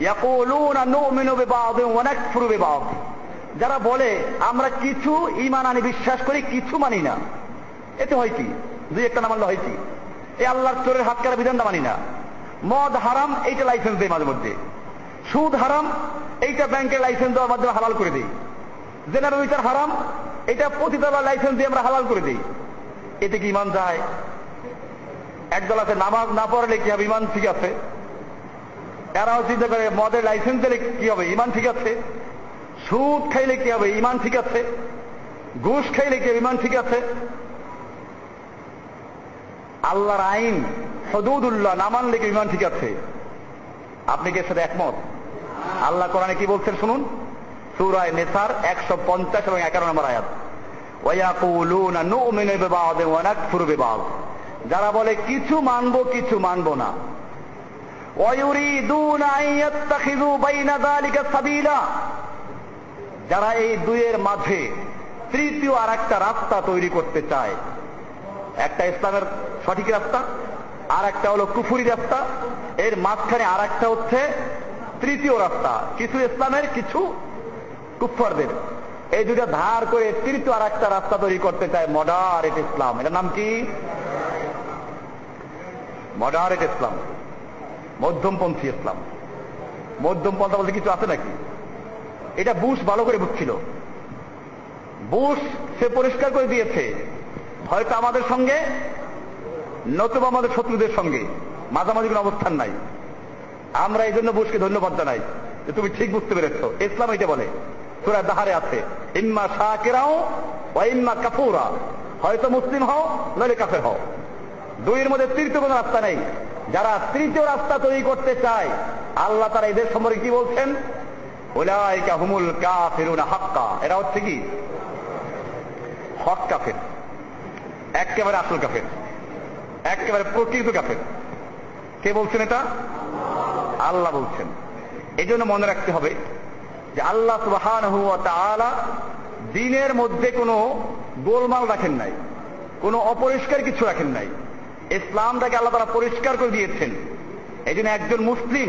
ইয়াকুলুনা নুমিনু বিবাদিন ওয়া নাকফুরু বিবাদ, যারা বলে আমরা কিছু ঈমান আনি, বিশ্বাস করি, কিছু মানি না। এতে হয় কি? দুই একটা না মানলে হয় কি? এই আল্লাহর চোরের হাত কাটা বিধানটা মানি না। মদ হারাম, এইটা লাইসেন্স দেয় মাঝে মধ্যে। সুদ হারাম, এইটা ব্যাংকের লাইসেন্স দেওয়ার মাধ্যমে হালাল করে দিই। জেনারেল বিচার হারাম, এটা পতিতালয় লাইসেন্স দিয়ে আমরা হালাল করে দিই। এতে কি ঈমান যায়? একদল আছে নামাজ না পড়লে কি হবে, ঈমান ঠিক আছে। এরাও চিন্তা করে মদের লাইসেন্স দিলে কি হবে, ঈমান ঠিক আছে। সুদ খাইলে কি হবে, ঈমান ঠিক আছে। ঘুষ খাইলে কি হবে, ঈমান ঠিক আছে। আল্লাহর আইন হুদুদুল্লাহ না মানলে কি ঈমান ঠিক আছে? আপনি কি এর সাথে একমত? আল্লাহ কোরআনে কি বলছেন শুনুন, সূরা নিসার 150 এবং 11 নম্বর আয়াত, ওয়ায়াকুলুনা নুমিনু বিবাদিন ওয়া নাকফুরু বিবাদ, যারা বলে কিছু মানবো কিছু মানবো না। ওয়ায়ুরিদুনা আন ইয়াত্তাখিযু বাইনা যালিকা সাবিলা, যারা এই দুইয়ের মাঝে তৃতীয় আর একটা রাস্তা তৈরি করতে চায়। একটা ইসলামের সঠিক রাস্তা, আর একটা হলো কুফরি রাস্তা, এর মাঝখানে আর একটা হচ্ছে তৃতীয় রাস্তা, কিছু ইসলামের কিছু কুফফারদের। এই দুইটা ধার করে তৃতীয় আর একটা রাস্তা তৈরি করতে চায় মডারেট ইসলাম। এটার নাম কি? মডারেট ইসলাম, মধ্যমপন্থী ইসলাম। মধ্যমপন্থা বলতে কিছু আছে নাকি? এটা বুশ ভালো করে বুঝছিল। বুশ সে পরিষ্কার করে দিয়েছে, হয়তো আমাদের সঙ্গে নতুবা আমাদের শত্রুদের সঙ্গে মাঝামাঝি কোনো অবস্থান নাই। আমরা এই জন্য বুশকে ধন্যবাদ জানাই যে তুমি ঠিক বুঝতে পেরেছ। ইসলাম এটা বলে, সূরা দাহারে আছে, ইম্মা শাকিরাও ওয়া ইম্মা কাফুরা, হয়তো মুসলিম হও নইলে কাফের হও, দুইয়ের মধ্যে তৃতীয় কোনো রাস্তা নেই। যারা তৃতীয় রাস্তা তৈরি করতে চায়, আল্লাহ তারা এদের সম্পর্কে কি বলছেন? উলাইকা হুমুল কাফিরুনা হাক্কা, এরা হচ্ছে কি হক কাফের, একেবারে আসল কাফের, একেবারে প্রকৃত কাফের। কে বলছেন এটা? আল্লাহ বলছেন। এই জন্য মনে রাখতে হবে যে আল্লাহ সুবহানাহু ওয়া তাআলা দ্বীনের মধ্যে কোনো গোলমাল রাখেন নাই, কোনো অপরিষ্কার কিছু রাখেন নাই। ইসলামটাকে আল্লাহ তাআলা পরিষ্কার করে দিয়েছেন। এই জন্য একজন মুসলিম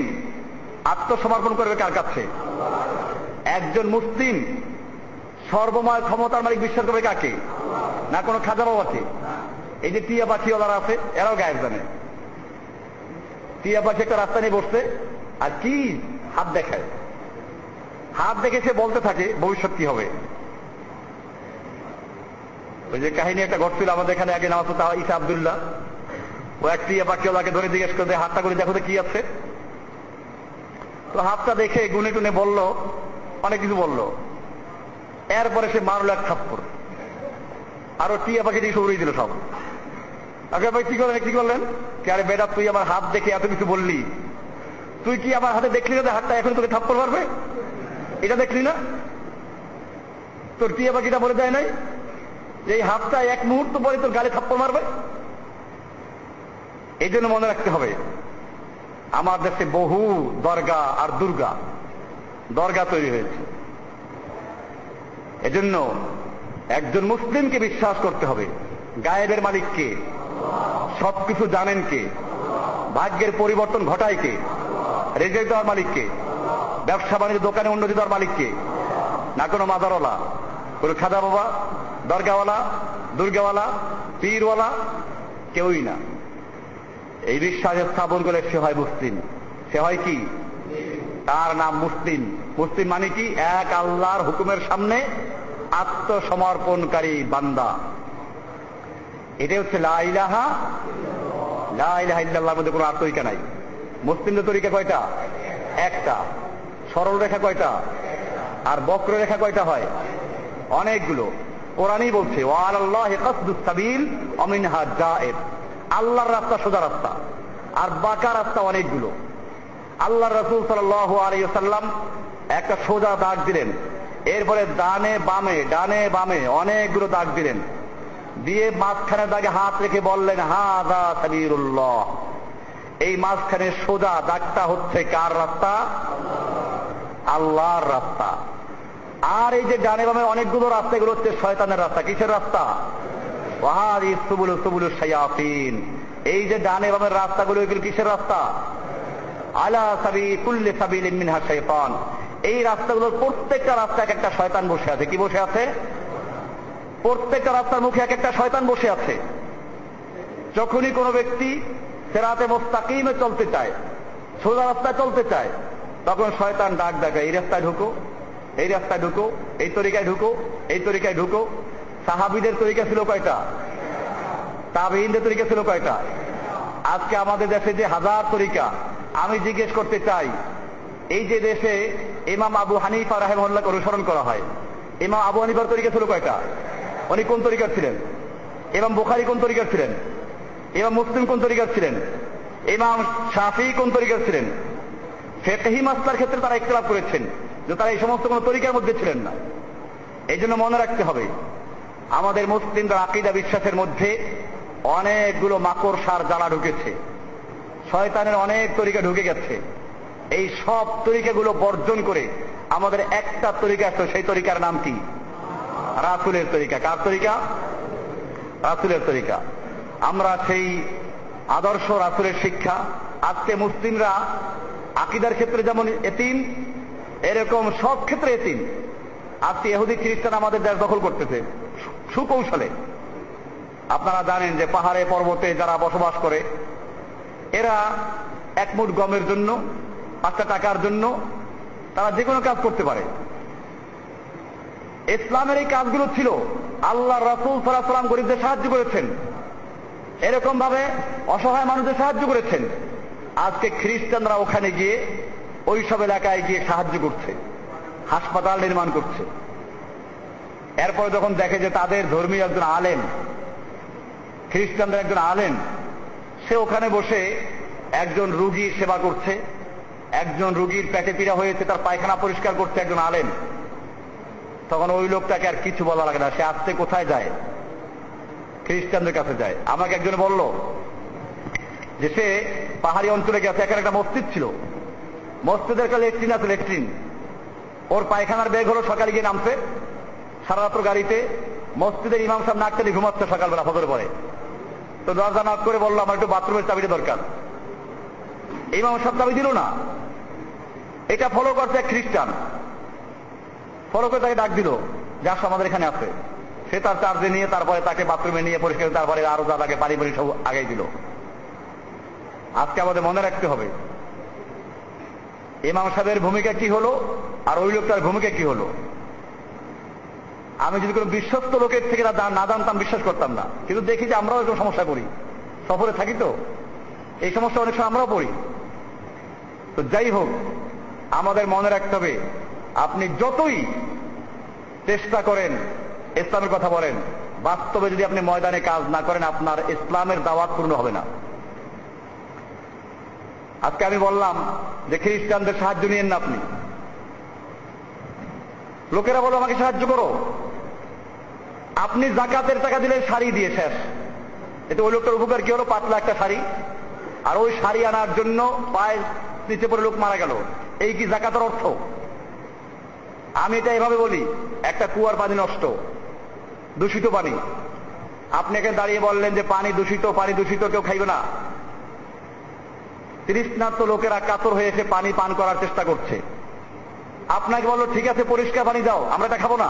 আত্মসমর্পণ করবে কার কাছে? একজন মুসলিম সর্বময় ক্ষমতার মালিক বিশ্বাস করবে কাকে? না কোনো খাজা বাবাকে? এই যে টিয়া পাখিওয়ালারা আছে, এরাও গায়েব জানে। টিয়া পাখি একটা রাস্তা নিয়ে বসছে আর কি হাত দেখায়, হাত দেখে সে বলতে থাকে ভবিষ্যৎ কি হবে। ওই যে কাহিনী একটা ঘটছিল আমাদের এখানে আগে, নাম হতো ঈসা আব্দুল্লাহ। ও এক টিয়া পাখিওয়ালাকে ধরে জিজ্ঞেস করে, হাতটা করে দেখো তো কি আছে। তো হাতটা দেখে গুনে টুনে বলল, অনেক কিছু বলল। এরপরে সে মারল এক থাপ্পড়, আরো টিয়া পাখি দিয়ে উড়িয়ে দিল সব। আগে ভাই কি করলেন, কি করলেন? আরে বেটা, তুই আমার হাত দেখে এত কিছু বললি, তুই কি আমার হাতে দেখলি না হাতটা এখন তোকে থাপ্পড় মারবে? এটা দেখলি না? তোর টিয়া পাখিটা বলে দেয় নাই যে এই হাতটা এক মুহূর্ত পরে তোর গালে থাপ্পড় মারবে? এই জন্য মনে রাখতে হবে, আমার দেশে বহু দরগা আর দরগা তৈরি হয়েছে। এজন্য একজন মুসলিমকে বিশ্বাস করতে হবে গায়েবের মালিক কে, সবকিছু জানেন কে, ভাগ্যের পরিবর্তন ঘটায় কে, রেজেক দেওয়ার মালিক কে, ব্যবসা বাণিজ্য দোকানে উন্নতি দেওয়ার মালিক কে? না কোনো মাজারওয়ালা, কোনো খাজা বাবা, দরগাওয়ালা, দুর্গাওয়ালা, পীরওয়ালা, কেউই না। এই বিশ্বাস স্থাপন করে সে হয় মুসলিম। সে হয় কি? তার নাম মুসলিম। মুসলিম মানে কি? এক আল্লাহর হুকুমের সামনে আত্মসমর্পণকারী বান্দা। এটাই হচ্ছে লা ইলাহা ইল্লাল্লাহর মধ্যে কোনো আর তরিকা নাই। মুসলিমদের তরিকা কয়টা? একটা। সরল রেখা কয়টা? আর বক্র রেখা কয়টা হয়? অনেকগুলো। কোরআনই বলছে ওয়ালাল্লাহি কাসদুস সাবিল ওয়া মিনহা জায়ের। আল্লাহর রাস্তা সোজা রাস্তা, আর বাঁকা রাস্তা অনেকগুলো। আল্লাহর রাসূল সাল্লাল্লাহু আলাইহি ওয়াসাল্লাম একটা সোজা দাগ দিলেন, এরপরে ডানে বামে অনেকগুলো দাগ দিলেন, দিয়ে মাঝখানে দাগে হাত রেখে বললেন হাযা সাবিলুল্লাহ। এই মাঝখানে সোজা দাগটা হচ্ছে কার রাস্তা? আল্লাহর রাস্তা। আর এই যে ডানে বামে অনেকগুলো রাস্তা, এগুলো হচ্ছে শয়তানের রাস্তা। কিসের রাস্তা? ওয়াহাদিস সুবুলুস শায়াতিন। এই যে ডানে বামের রাস্তাগুলো, এগুলো কিসের রাস্তা? আলা কুল্লি সাবিলিন মিনহা শাইতান। এই রাস্তাগুলোর প্রত্যেকটা রাস্তায় এক একটা শয়তান বসে আছে। কি বসে আছে? প্রত্যেকটা রাস্তার মুখে এক একটা শয়তান বসে আছে। যখনই কোনো ব্যক্তি সিরাতে মুস্তাকিমে চলতে চায়, সোজা রাস্তায় চলতে চায়, তখন শয়তান ডাক দেয় এই রাস্তায় ঢুকো, এই রাস্তায় ঢুকো, এই তরিকায় ঢুকো, এই তরিকায় ঢুকো। সাহাবীদের তরিকা ছিল কয়টা? তাবেঈনদের তরিকা ছিল কয়টা? আজকে আমাদের দেশে যে হাজার তরিকা। আমি জিজ্ঞেস করতে চাই, এই যে দেশে ইমাম আবু হানিফা রাহিমাহুল্লাহকে অনুসরণ করা হয়, ইমাম আবু হানিফার তরিকা ছিল কয়টা? উনি কোন তরিকার ছিলেন? ইমাম বুখারী কোন তরিকার ছিলেন? ইমাম মুসলিম কোন তরিকার ছিলেন? ইমাম শাফিঈ কোন তরিকার ছিলেন? ফিকহি মাসলার ক্ষেত্রে তারা ইখতিলাফ করেছেন, যে তারা এই সমস্ত কোন তরিকার মধ্যে ছিলেন না। এই জন্য মনে রাখতে হবে, আমাদের মুসলিমদের আকীদা বিশ্বাসের মধ্যে অনেকগুলো মাকড়সার জ্বালা ঢুকেছে, শয়তানের অনেক তরিকা ঢুকে গেছে। এই সব তরিকাগুলো বর্জন করে আমাদের একটা তরিকা আছে, সেই তরিকার নাম কি? রাসূলের তরিকা। কার তরিকা? রাসূলের তরিকা। আমরা সেই আদর্শ রাসূলের শিক্ষা। আজকে মুসলিমরা আকীদার ক্ষেত্রে যেমন এতিম, এরকম সব ক্ষেত্রে এতিম। আজকে ইহুদি খ্রিস্টান আমাদের দেশ দখল করতেছে সুকৌশলে। আপনারা জানেন যে পাহাড়ে পর্বতে যারা বসবাস করে, এরা এক মুঠ গমের জন্য, 5টা টাকার জন্য তারা যে কোনো কাজ করতে পারে। ইসলামের এই কাজগুলো ছিল, আল্লাহ রাসূল সাল্লাল্লাহু আলাইহি ওয়াসাল্লাম গরিবদের সাহায্য করেছেন, এরকম ভাবে অসহায় মানুষদের সাহায্য করেছেন। আজকে খ্রিস্টানরা ওখানে গিয়ে, ওই সব এলাকায় গিয়ে সাহায্য করছে, হাসপাতাল নির্মাণ করছে। এরপর যখন দেখে যে তাদের ধর্মীয় একজন আলেম, খ্রিস্টানদের একজন আলেম, সে ওখানে বসে একজন রুগীর সেবা করছে, একজন রুগীর পেটে পীড়া হয়েছে, তার পায়খানা পরিষ্কার করছে একজন আলেম, তখন ওই লোকটাকে আর কিছু বলা লাগে না। সে আসতে কোথায় যায়? খ্রিস্টানদের কাছে যায়। আমাকে একজনে বলল যে সে পাহাড়ি অঞ্চলে গেছে, এখানে একটা মসজিদ ছিল, মসজিদের একটা লেট্রিন আছে, লেট্রিন। ওর পায়খানার বেগ হলো, সকালে গিয়ে নামছে, সারা রাত্র গাড়িতে। মসজিদের ইমাম সাহেব নাক টেনে ঘুমাচ্ছে সকালবেলা ফজর পরে। তো দরজা নক করে বললো আমার একটু বাথরুমের চাবিটা দরকার। ইমাম সাহেব চাবি দিল না। এটা ফলো করছে এক খ্রিস্টান, ফলো করে তাকে ডাক দিল যে আসো আমাদের এখানে আছে। সে তার চার্জে নিয়ে তারপরে তাকে বাথরুমে নিয়ে পরিষ্কার, তারপরে আরো যা তাকে পানি পানি সব আগাই দিল। আজকে আমাদের মনে রাখতে হবে ইমাম সাহেবের ভূমিকা কি হলো আর ওই লোকটার ভূমিকা কি হলো। আমি যদি কোনো বিশ্বস্ত লোকের থেকে না জানতাম, বিশ্বাস করতাম না। কিন্তু দেখি যে আমরাও এরকম সমস্যা করি, সফরে থাকি তো এই সমস্যা অনেক সময় আমরাও পড়ি। তো যাই হোক, আমাদের মনে রাখতে হবে, আপনি যতই চেষ্টা করেন ইসলামের কথা বলেন, বাস্তবে যদি আপনি ময়দানে কাজ না করেন, আপনার ইসলামের দাওয়াত পূর্ণ হবে না। আজকে আমি বললাম যে খ্রিস্টানদের সাহায্য নিয়েন না আপনি। লোকেরা বলো আমাকে সাহায্য করো, আপনি যাকাতের টাকা দিলে শাড়ি দিয়ে শেষ। এতে ওই লোকটার উপকার কি হলো? পাতলা একটা শাড়ি, আর ওই শাড়ি আনার জন্য পায়ের নিচে পড়ে লোক মারা গেল। এই কি যাকাতের অর্থ? আমি এটা এভাবে বলি, একটা কুয়ার পানি নষ্ট, দূষিত পানি, আপনি এখানে দাঁড়িয়ে বললেন যে পানি দূষিত, কেউ খাইবে না। তৃষ্ণার্ত লোকেরা কাতর হয়ে এসে পানি পান করার চেষ্টা করছে। আপনাকে বললো ঠিক আছে পরিষ্কার পানি দাও, আমরা এটা খাবো না।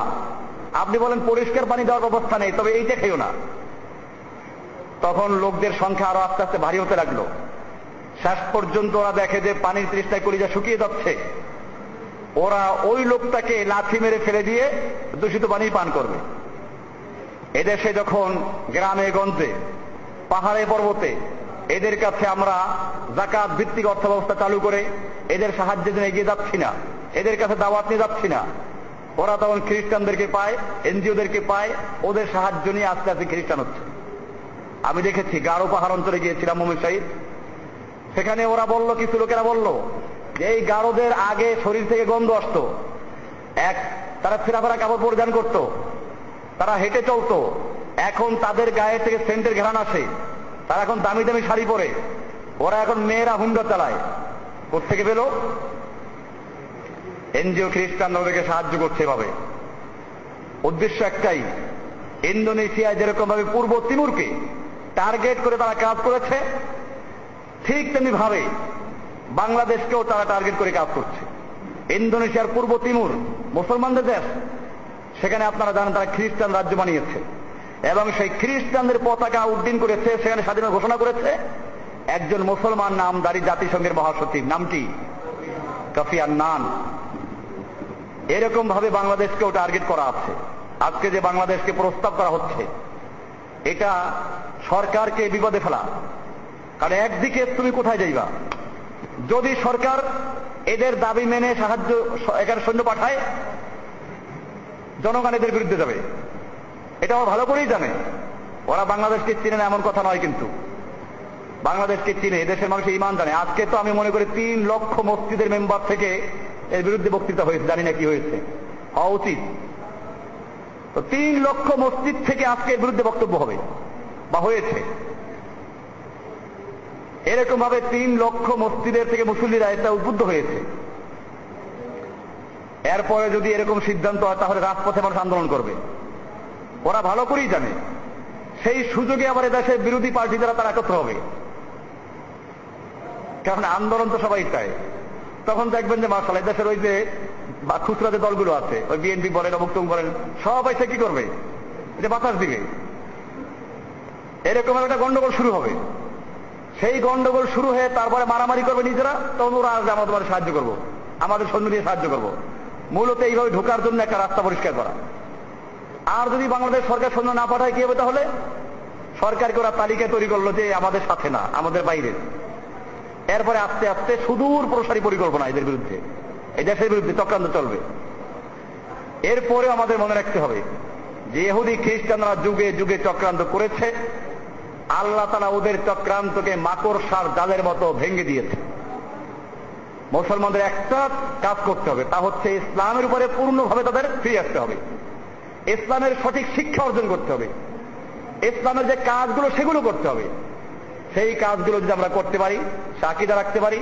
আপনি বলেন পরিষ্কার পানি দেওয়ার ব্যবস্থা নেই, তবে এইটা খেও না। তখন লোকদের সংখ্যা আরো আস্তে আস্তে ভারী হতে লাগলো। শেষ পর্যন্ত ওরা দেখে যে পানির তৃষ্ণায় কলিজা শুকিয়ে যাচ্ছে, ওরা ওই লোকটাকে লাথি মেরে ফেলে দিয়ে দূষিত পানি পান করবে। এদেশে যখন গ্রামে গঞ্জে পাহাড়ে পর্বতে এদের কাছে আমরা যাকাত ভিত্তিক অর্থ ব্যবস্থা চালু করে এদের সাহায্যের জন্য এগিয়ে যাচ্ছি না, এদের কাছে দাওয়াত নিয়ে যাচ্ছি না, ওরা তখন খ্রিস্টানদেরকে পায়, এনজিওদেরকে পায়, ওদের সাহায্য নিয়ে আস্তে আস্তে খ্রিস্টান হচ্ছে। আমি দেখেছি গারো পাহাড় অঞ্চলে গিয়েছিলাম মোমিন সাহিদ, সেখানে ওরা বলল, কিছু লোকেরা বলল যে এই গারোদের আগে শরীর থেকে গন্ধ আসতো, তারা ফেরাফেরা কাপড় পরিধান করত, তারা হেঁটে চলতো, এখন তাদের গায়ে থেকে সেন্টের ঘ্রাণ আসে, তারা এখন দামি দামি শাড়ি পরে, ওরা এখন মেয়েরা হুন্ডা চালায়। কোথেকে পেল? এনজিও খ্রিস্টান ওদেরকে সাহায্য করছে এভাবে। উদ্দেশ্য একটাই, ইন্দোনেশিয়ায় যেরকম ভাবে পূর্ব তিমুরকে টার্গেট করে তারা কাজ করেছে, ঠিক তেমনি ভাবে বাংলাদেশকেও তারা টার্গেট করে কাজ করছে। ইন্দোনেশিয়ার পূর্ব তিমুর মুসলমানদের দেশ, সেখানে আপনারা জানেন তারা খ্রিস্টান রাজ্য বানিয়েছে এবং সেই খ্রিস্টানদের পতাকা উড্ডীন করেছে, সেখানে স্বাধীনতা ঘোষণা করেছে একজন মুসলমান নামধারী জাতিসংঘের মহাসচিব, নামটি কোফি আন্নান। এরকম ভাবে বাংলাদেশকেও টার্গেট করা আছে। আজকে যে বাংলাদেশকে প্রস্তাব করা হচ্ছে, এটা সরকারকে বিপদে ফেলা। কারণ একদিকে তুমি কোথায় যাইবা? যদি সরকার এদের দাবি মেনে সাহায্য এখানে সৈন্য পাঠায়, জনগণ এদের বিরুদ্ধে যাবে, এটা ওরা ভালো করেই জানে। ওরা বাংলাদেশকে চিনে না এমন কথা নয়, কিন্তু বাংলাদেশকে চিনে, এদেশের মানুষ ঈমান জানে। আজকে তো আমি মনে করি 3 লক্ষ মসজিদের মেম্বার থেকে এর বিরুদ্ধে বক্তৃতা হয়েছে, জানি না কি হয়েছে, হওয়া উচিত। তো 3 লক্ষ মসজিদ থেকে আজকে এর বিরুদ্ধে বক্তব্য হবে বা হয়েছে। এরকম ভাবে 3 লক্ষ মসজিদের থেকে মুসল্লিরা এটা উদ্বুদ্ধ হয়েছে। এরপরে যদি এরকম সিদ্ধান্ত হয় তাহলে রাজপথে মানুষ আন্দোলন করবে, ওরা ভালো করেই জানে। সেই সুযোগে আবার এদেশের বিরোধী পার্টি যারা তারা একত্র হবে, কারণ আন্দোলন তো সবাই চায়। তখন দেখবেন যে মার্শাল এদেশের ওই যে খুচরা যে দলগুলো আছে, ওই বিএনপি বলেন, অমুক বলেন, সবাই সে কি করবে, এটা বাতাস দিবে। এরকম একটা গন্ডগোল শুরু হবে। সেই গন্ডগোল শুরু হয়ে তারপরে মারামারি করবে নিজেরা, তখন ওরা আসবে আমরা তোমাদের সাহায্য করবো, আমাদের সৈন্য দিয়ে সাহায্য করবো। মূলত এইভাবে ঢোকার জন্য একটা রাস্তা পরিষ্কার করা। আর যদি বাংলাদেশ সরকার সৈন্য না পাঠায় কি হবে? তাহলে সরকারকে ওরা তালিকা তৈরি করলো যে আমাদের সাথে না, আমাদের বাইরে। এরপরে আস্তে আস্তে সুদূর প্রসারী পরিকল্পনা এদের বিরুদ্ধে, এই দেশের বিরুদ্ধে চক্রান্ত চলবে। এরপরে আমাদের মনে রাখতে হবে যে ইহুদি খ্রিস্টানরা যুগে যুগে চক্রান্ত করেছে, আল্লাহ তাআলা ওদের চক্রান্তকে মাকড়সার জালের মতো ভেঙে দিয়েছে। মুসলমানদের একটা কাজ করতে হবে, তা হচ্ছে ইসলামের উপরে পূর্ণভাবে তাদের ফিরে আসতে হবে, ইসলামের সঠিক শিক্ষা অর্জন করতে হবে, ইসলামের যে কাজগুলো সেগুলো করতে হবে। সেই কাজগুলো যদি আমরা করতে পারি, আকীদা রাখতে পারি,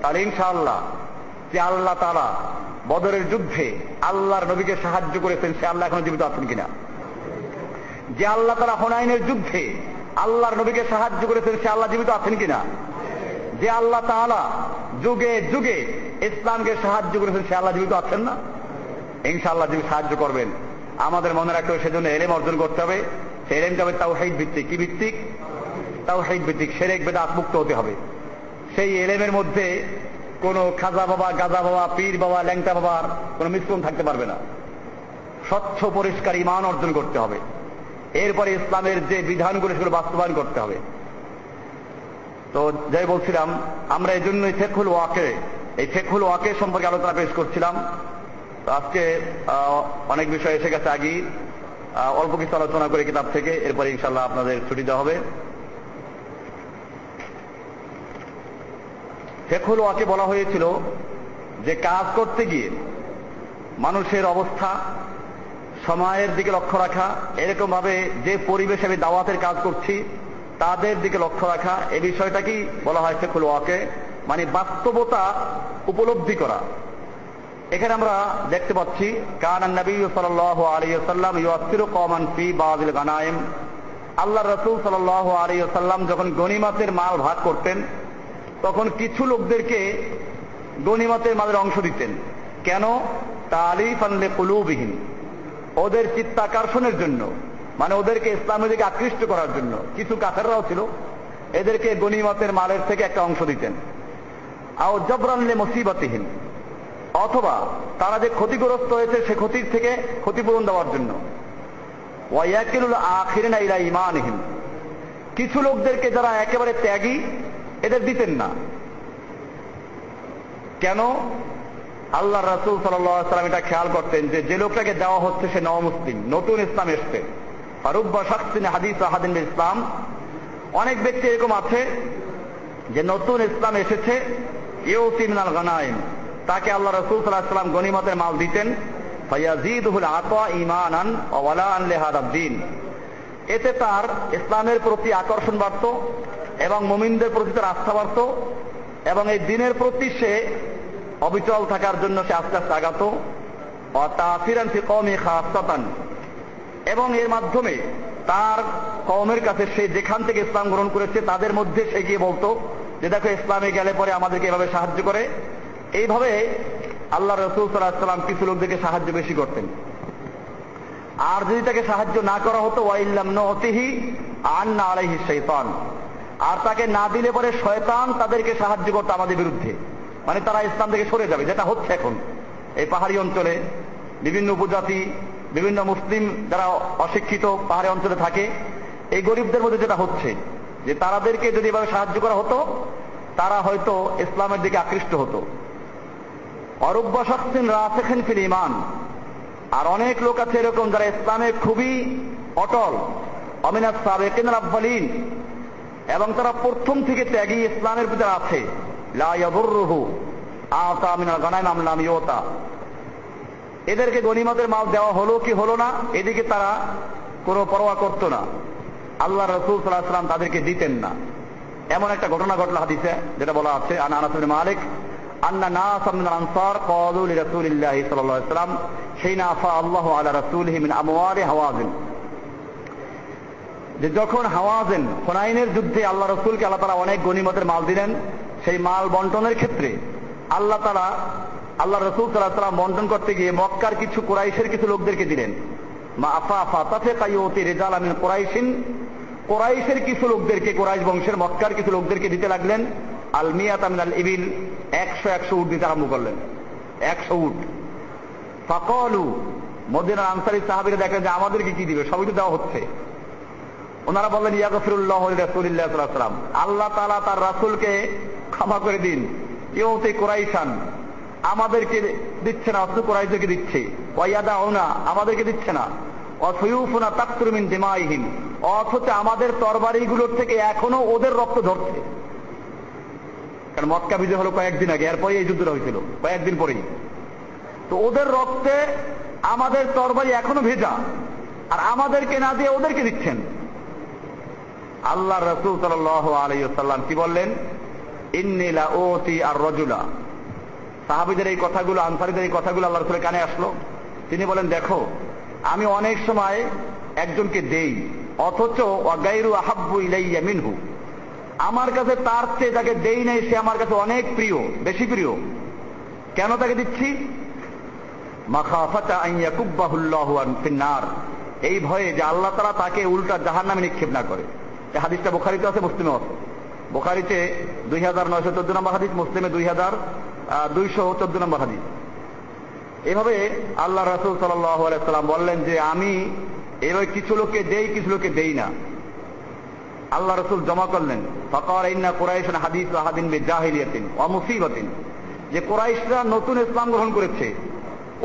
তাহলে ইনশাআল্লাহ যে আল্লাহ তাআলা বদরের যুদ্ধে আল্লাহর নবীকে সাহায্য করেছেন, সে আল্লাহ এখনো জীবিত আছেন কিনা? যে আল্লাহ তাআলা হুনাইনের যুদ্ধে আল্লাহর নবীকে সাহায্য করেছেন, সে আল্লাহ জীবিত আছেন কিনা? যে আল্লাহ তাআলা যুগে যুগে ইসলামকে সাহায্য করেছেন, সে আল্লাহ জীবিত আছেন না? ইনশাআল্লাহ যিনি সাহায্য করবেন। আমাদের মনে রাখতে হবে সেজন্য এলেম অর্জন করতে হবে। সে এলেমটা হবে তাওহীদ ভিত্তিক। কি ভিত্তিক? তাওহীদ ভিত্তিক। শিরক বিদআত মুক্ত হতে হবে। সেই এলেমের মধ্যে কোনো খাজা বাবা, গাজা বাবা, পীর বাবা, ল্যাংটা বাবার কোনো মিশ্রণ থাকতে পারবে না। স্বচ্ছ পরিষ্কার ঈমান অর্জন করতে হবে। এরপরে ইসলামের যে বিধানগুলো সেগুলো বাস্তবায়ন করতে হবে। তো যাই বলছিলাম, আমরা এই জন্যই ফিকহুল ওয়াকে, এই ফিকহুল ওয়াকে সম্পর্কে আলোচনা পেশ করছিলাম। তো আজকে অনেক বিষয় এসে গেছে, আগে অল্প কিছু আলোচনা করে কিতাব থেকে, এরপরে ইনশাআল্লাহ আপনাদের ছুটি দেওয়া হবে। ফিকহুল ওয়াকে বলা হয়েছিল যে কাজ করতে গিয়ে মানুষের অবস্থা, সময়ের দিকে লক্ষ্য রাখা, এরকম ভাবে যে পরিবেশে আমি দাওয়াতের কাজ করছি তাদের দিকে লক্ষ্য রাখা, এই বিষয়টাকেই বলা হয় ফিকহুল ওয়াকে, মানে বাস্তবতা উপলব্ধি করা। এখানে আমরা দেখতে পাচ্ছি কানান নবী সাল্লাল্লাহু আলাইহি ওয়াসাল্লাম ইউআসিরু কওমান ফি বাযিল গানাইম। আল্লাহর রাসূল সাল্লাল্লাহু আলাইহি ওয়াসাল্লাম যখন গনিমতের মাল ভাগ করতেন, তখন কিছু লোকদেরকে গনিমতের মালের অংশ দিতেন। কেন? তালিফান লিকুলুবিহিম, ওদের চিত্তাকর্ষণের জন্য, মানে ওদেরকে ইসলামের দিকে আকৃষ্ট করার জন্য। কিছু কাফেররাও ছিল, এদেরকে গনিমতের মালের থেকে একটা অংশ দিতেন। আও জবরান লি মুসিবাতিহিম, অথবা তারা যে ক্ষতিগ্রস্ত হয়েছে সে ক্ষতির থেকে ক্ষতিপূরণ দেওয়ার জন্য। ওয়া ইয়াকিলুল আখিরিনা ইলা ঈমানিহিম, কিছু লোকদেরকে যারা একেবারে ত্যাগী এদের দিতেন না। কেন? আল্লাহ রাসূল সাল্লাল্লাহু আলাইহি ওয়াসাল্লাম এটা খেয়াল করতেন যে লোকটাকে দেওয়া হচ্ছে সে নওমুসলিম, নতুন ইসলাম এসছে। ফারুব্বা শাখসিন হাদিস আহাদিন বিল ইসলাম, অনেক ব্যক্তি এরকম আছে যে নতুন ইসলাম এসেছে, ইউতি মিনাল গানাইম, তাকে আল্লাহ রাসূল সাল্লাল্লাহু আলাইহি ওয়াসাল্লাম গনিমতের মাল দিতেন। ফায়াজিদুহুল আতা ঈমানান ওয়া ওয়ালাআন লিহাদাদ দ্বীন, এতে তার ইসলামের প্রতি আকর্ষণ বাড়ত এবং মুমিনদের প্রতি তার আস্থা বাড়ত এবং এই দ্বীনের প্রতি সে অবিচল থাকার জন্য সে আস্তে আস্তে আগাত। তাসিরান ফি কওমি খাসাতান, এবং এর মাধ্যমে তার কওমের কাছে সে যেখান থেকে ইসলাম গ্রহণ করেছে তাদের মধ্যে সে গিয়ে বলতো যে দেখো ইসলামে গেলে পরে আমাদেরকে এভাবে সাহায্য করে। এইভাবে আল্লাহ রাসূল সাল্লাল্লাহু আলাইহি ওয়াসাল্লাম কিছু লোকদেরকে সাহায্য বেশি করতেন। আর যদি তাকে সাহায্য না করা হতো, ওয়াইল্লাম নুতিহি আন্না আলাইহি শাইতান, আর তাকে না দিলে পরে শয়তান তাদেরকে সাহায্য করতো আমাদের বিরুদ্ধে, মানে তারা ইসলাম থেকে সরে যাবে, যেটা হচ্ছে এখন এই পাহাড়ি অঞ্চলে বিভিন্ন উপজাতি, বিভিন্ন মুসলিম যারা অশিক্ষিত পাহাড়ি অঞ্চলে থাকে, এই গরিবদের মধ্যে যেটা হচ্ছে যে তাদেরকে যদি এভাবে সাহায্য করা হতো তারা হয়তো ইসলামের দিকে আকৃষ্ট হতো। অরুব্বা শাখসিন রাসিখিন ফিল ঈমান, আর অনেক লোক আছে এরকম যারা ইসলামে খুবই অটল, অমিনাস সাবিকিন আল-আউয়ালিন, এবং তারা প্রথম থেকে ত্যাগী ইসলামের ভিতরে আছে। লা ইয়াদুররুহু আতা মিনাল গানাইম আম লাম ইউতা, এদেরকে গনিমতের মাল দেওয়া হলো কি হলো না এদিকে তারা কোনো পরোয়া করত না। আল্লাহ রাসূল সাল্লাল্লাহু আলাইহি ওয়াসাল্লাম তাদেরকে দিতেন না। এমন একটা ঘটনা ঘটল হাদিসে, যেটা বলা আছে আন আনাস ইবনে মালিক আন্না নাসাম মিনাল আনসার ক্বালু লিরাসূলিল্লাহি সাল্লাল্লাহু আলাইহি ওয়াসাল্লাম হিনা আফা আল্লাহু আলা রাসূলিহি মিন আমওয়ালি হাওয়াজিন, যে যখন হাওয়াজিন হুনাইনের যুদ্ধে আল্লাহ রাসূলকে আল্লাহ তাআলা অনেক গনিমতের মাল দিলেন, সেই মাল বন্টনের ক্ষেত্রে আল্লাহ তাআলা আল্লাহ রাসূল সাল্লাল্লাহু আলাইহি ওয়াসাল্লাম বন্টন করতে গিয়ে মক্কার কিছু কুরাইশের কিছু লোকদেরকে দিলেন। মা আফা আফা তাফিকা ইউতি রিজালান মিন কুরাইশিন, কুরাইশের কিছু লোকদেরকে, কুরাইশ বংশের মক্কার কিছু লোকদেরকে দিতে লাগলেন। আল মিয়াতা মিনাল ইবিল, 100 উট দিতে আরম্ভ করলেন, 100 উট। ফাকালু, মদিনার আনসারী সাহাবীরা দেখেন যে আমাদেরকে কি দিবে, সবই তো দেওয়া হচ্ছে। ওনারা বললেন ইয়াগফিরুল্লাহু লিরাসূলিল্লাহি সাল্লাল্লাহু আলাইহি ওয়াসাল্লাম, আল্লাহ তাআলা তার রাসূলকে ক্ষমা করে দিন। ইউতি কুরাইশান, আমাদেরকে দিচ্ছে না, অথচ কুরাইশদেরকে দিচ্ছে। ওয়ায়াদাউনা, আমাদেরকে দিচ্ছে না। ওয়াসুয়ুফুনা তাকতুরু মিন দিমাইহিম, অথচ আমাদের তরবারিগুলোর থেকে এখনো ওদের রক্ত ঝরছে। কারণ মক্কা বিজয় হলো কয়েকদিন আগে, এরপরে এই যুদ্ধটা হয়েছিল কয়েকদিন পরেই। তো ওদের রক্তে আমাদের তরবারি এখনো ভেজা, আর আমাদেরকে না দিয়ে ওদেরকে দিচ্ছেন। আল্লাহ রাসূল সাল্লাল্লাহু আলাইহি ওয়াসাল্লাম কি বললেন? ইন্নী লা উতি আর রাজুলা, সাহাবীদের এই কথাগুলো, আনসারীদের এই কথাগুলো আল্লাহ রাসূলের কানে আসলো। তিনি বলেন দেখো, আমি অনেক সময় একজনকে দেই, অথচ ওয়াগাইরু আহাব্বু ইলাইয়া মিনহু, আমার কাছে তার চেয়ে যাকে দেই নাই সে আমার কাছে অনেক প্রিয়, বেশি প্রিয়। কেন তাকে দিচ্ছি? মাখাফাতা আন ইয়াকুব্বাহুল্লাহু ফিন্নার, এই ভয়ে যে আল্লাহ তাআলা তাকে উল্টা জাহান্নামে নিক্ষেপ না করে। এই হাদিসটা বুখারীতে আছে, মুসলিমে আছে। বুখারীতে 2914 নম্বর হাদিস, মুসলিমে 2214 নম্বর হাদিস। এভাবে আল্লাহ রাসূল সাল্লাল্লাহু আলাইহি ওয়াসাল্লাম বললেন যে আমি এভাবে কিছু লোককে দেই, কিছু লোককে দেই না। আল্লাহ রাসূল জমা করলেন, ফাকাল ইন্না কুরাইশান হাদিসু আহাদিন বিজাহিলিয়াতিন ওয়া মুসিবাতিন, যে কুরাইশরা নতুন ইসলাম গ্রহণ করেছে,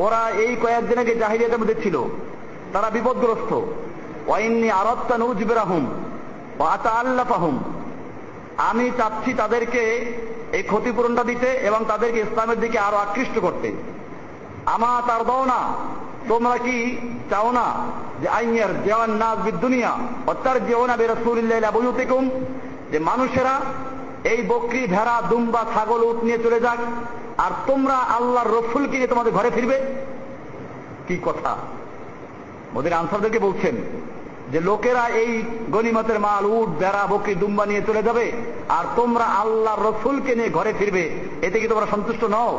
ওরা এই কয়েকদিন আগে জাহিলিয়াতের মধ্যে ছিল, তারা বিপদগ্রস্ত। ওয়া ইন্নী আরাদতু নুজবিরাহুম ওয়া আতাআল্লাফাহুম, আমি চাচ্ছি তাদেরকে এই ক্ষতিপূরণটা দিতে এবং তাদেরকে ইসলামের দিকে আরো আকৃষ্ট করতে। আমা তার দাও না, তোমরা কি চাও না যে আইয়ার জিয়ান নাস বিদুনিয়া অত্যার জিওনা বিরাসূলিল্লাহি ইলা বুয়ুতিকুম, যে মানুষেরা এই বকরি, ভেড়া, দুম্বা, ছাগল, উট নিয়ে চলে যাক, আর তোমরা আল্লাহর রাসূলকে নিয়ে তোমাদের ঘরে ফিরবে। কি কথা! ওদের আনসারদেরকে বলছেন যে লোকেরা এই গনিমতের মাল, উট, ভেড়া, বকরি, দুম্বা নিয়ে চলে যাবে, আর তোমরা আল্লাহর রাসূলকে নিয়ে ঘরে ফিরবে, এতে কি তোমরা সন্তুষ্ট নও?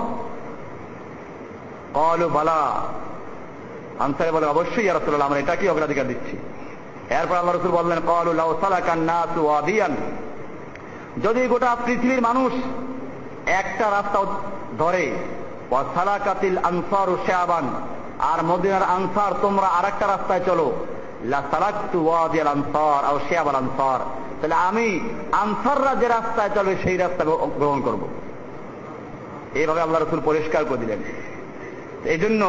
ক্বালু বালা, আনসারে বলে অবশ্যই ইয়া রাসূলুল্লাহ, আমরা এটাকেই অগ্রাধিকার দিচ্ছি। এরপর আল্লাহ রাসূল বললেন, ক্বালু লাউ সালাকান নাসু ওয়াদিয়ান, যদি গোটা পৃথিবীর মানুষ একটা রাস্তা ধরে, ওয়া সালাকাতিল আনসারু শাবান, আর মদিনার আনসার তোমরা আরেকটা রাস্তায় চলো, লা সালাকতু ওয়াদিয়াল আনসার আও শাবাল আনসার, তাহলে আমি আনসাররা যে রাস্তায় চলবে সেই রাস্তা গ্রহণ করব। এইভাবে আল্লাহ রাসূল পরিষ্কার করে দিলেন। এই জন্য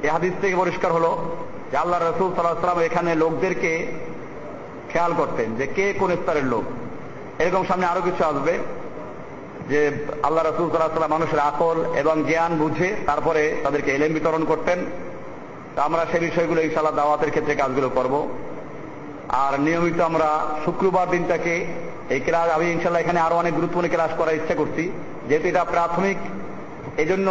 এই হাদিস থেকে পরিষ্কার হলো যে আল্লাহ রাসূল সাল্লাল্লাহু আলাইহি ওয়াসাল্লাম এখানে লোকদেরকে খেয়াল করতেন যে কে কোন স্তরের লোক। এরকম সামনে আরো কিছু আসবে যে আল্লাহ রাসূল সাল্লাল্লাহু আলাইহি ওয়াসাল্লাম মানুষের আকল এবং জ্ঞান বুঝে তারপরে তাদেরকে ইলম বিতরণ করতেন। তো আমরা সেই বিষয়গুলো ইনশাআল্লাহ দাওয়াতের ক্ষেত্রে কাজগুলো করব। আর নিয়মিত আমরা শুক্রবার দিনটাকে এই ক্লাস, আমি ইনশাআল্লাহ এখানে আরো অনেক গুরুত্বপূর্ণ ক্লাস করার ইচ্ছা করছি, যেহেতু এটা প্রাথমিক। এই জন্য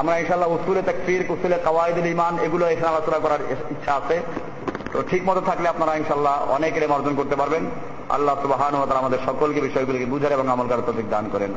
আমরা ইনশাআল্লাহ উসুলে তাকফির, উসুলে কাওয়াইদুল ঈমান এগুলো এখানে আলোচনা করার ইচ্ছা আছে। তো ঠিক মতো থাকলে আপনারা ইনশাআল্লাহ অনেক ইলম অর্জন করতে পারবেন। আল্লাহ সুবহানাহু ওয়া তাআলা আমাদের সকলকে বিষয়গুলিকে বুঝার এবং আমল করার তৌফিক দান করেন।